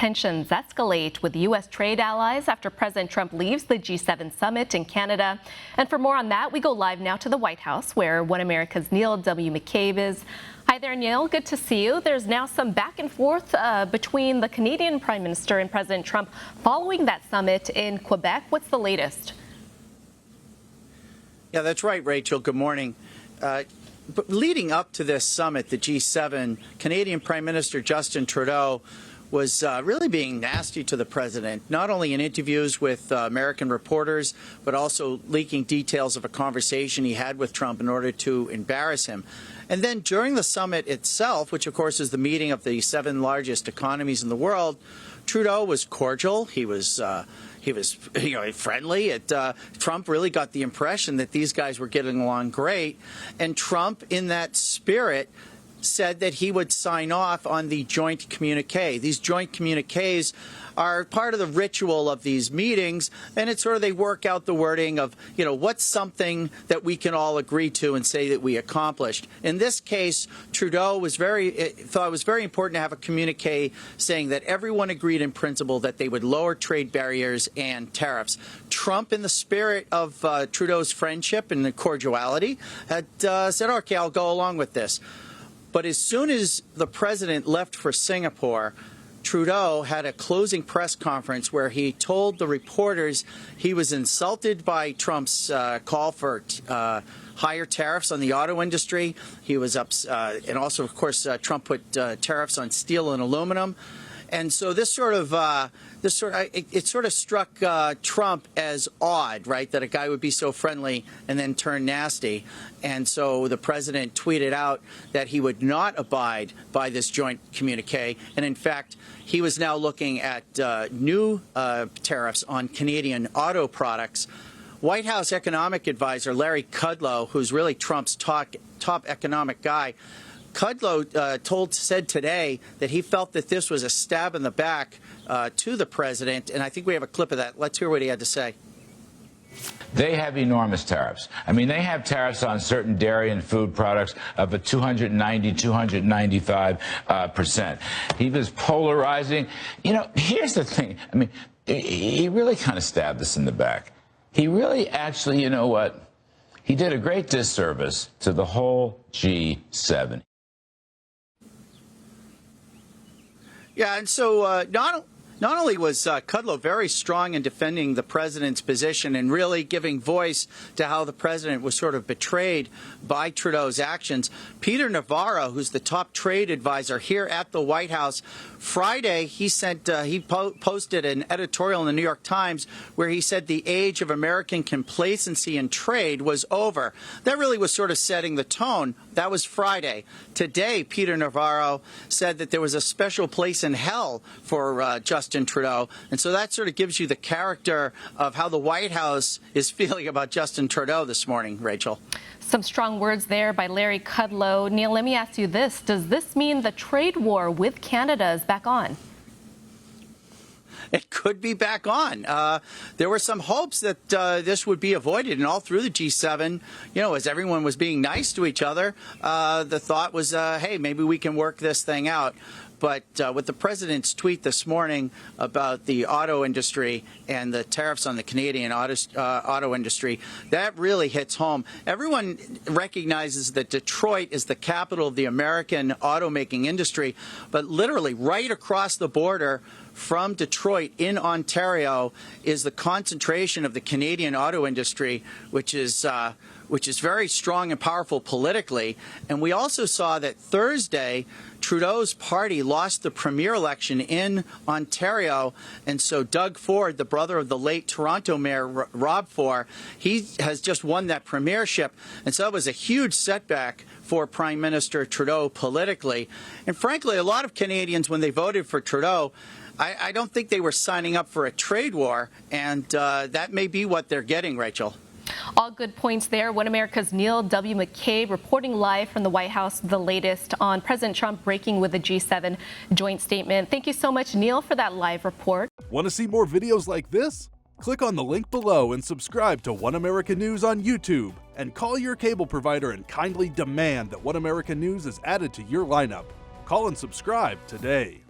tensions escalate with U.S. trade allies after President Trump leaves the G7 summit in Canada. And for more on that, we go live now to the White House, where One America's Neil W. McCabe is. Hi there, Neil. Good to see you. There's now some back and forth between the Canadian Prime Minister and President Trump following that summit in Quebec. What's the latest? Yeah, that's right, Rachel. Good morning. But leading up to this summit, the G7, Canadian Prime Minister Justin Trudeau was really being nasty to the president, not only in interviews with American reporters, but also leaking details of a conversation he had with Trump in order to embarrass him. And then during the summit itself, which of course is the meeting of the 7 largest economies in the world, Trudeau was cordial. He was friendly. Trump really got the impression that these guys were getting along great. And Trump, in that spirit, said that he would sign off on the joint communique. These joint communiques are part of the ritual of these meetings, and it's sort of they work out the wording of, what's something that we can all agree to and say that we accomplished. In this case, Trudeau thought it was very important to have a communique saying that everyone agreed in principle that they would lower trade barriers and tariffs. Trump, in the spirit of Trudeau's friendship and the cordiality, had said, okay, I'll go along with this. But as soon as the president left for Singapore, Trudeau had a closing press conference where he told the reporters he was insulted by Trump's call for higher tariffs on the auto industry. He was and also, of course, Trump put tariffs on steel and aluminum. And so it sort of struck Trump as odd, right, that a guy would be so friendly and then turn nasty. And so the president tweeted out that he would not abide by this joint communique. And in fact, he was now looking at new tariffs on Canadian auto products. White House economic advisor Larry Kudlow, who's really Trump's top economic guy, Kudlow said today that he felt that this was a stab in the back to the president, and I think we have a clip of that. Let's hear what he had to say. They have enormous tariffs. I mean, they have tariffs on certain dairy and food products of a 295%. He was polarizing. Here's the thing. I mean, he really kind of stabbed us in the back. He really actually, you know what? He did a great disservice to the whole G7. Yeah, and so not only was Kudlow very strong in defending the president's position and really giving voice to how the president was sort of betrayed by Trudeau's actions, Peter Navarro, who's the top trade advisor here at the White House, Friday he posted an editorial in the New York Times where he said the age of American complacency in trade was over. That really was sort of setting the tone. That was Friday. Today, Peter Navarro said that there was a special place in hell for Justin Trudeau. And so that sort of gives you the character of how the White House is feeling about Justin Trudeau this morning, Rachel. Some strong words there by Larry Kudlow. Neil, let me ask you this. Does this mean the trade war with Canada is back on? It could be back on. There were some hopes that this would be avoided, and all through the G7, as everyone was being nice to each other, the thought was, hey, maybe we can work this thing out. But with the president's tweet this morning about the auto industry and the tariffs on the Canadian auto industry, that really hits home. Everyone recognizes that Detroit is the capital of the American automaking industry, but literally right across the border from Detroit in Ontario is the concentration of the Canadian auto industry, which is very strong and powerful politically. And we also saw that Thursday, Trudeau's party lost the premier election in Ontario. And so Doug Ford, the brother of the late Toronto Mayor Rob Ford, he has just won that premiership. And so that was a huge setback for Prime Minister Trudeau politically. And frankly, a lot of Canadians, when they voted for Trudeau, I don't think they were signing up for a trade war, and that may be what they're getting, Rachel. All good points there. One America's Neil W. McCabe reporting live from the White House, the latest on President Trump breaking with the G7 joint statement. Thank you so much, Neil, for that live report. Want to see more videos like this? Click on the link below and subscribe to One America News on YouTube. And call your cable provider and kindly demand that One America News is added to your lineup. Call and subscribe today.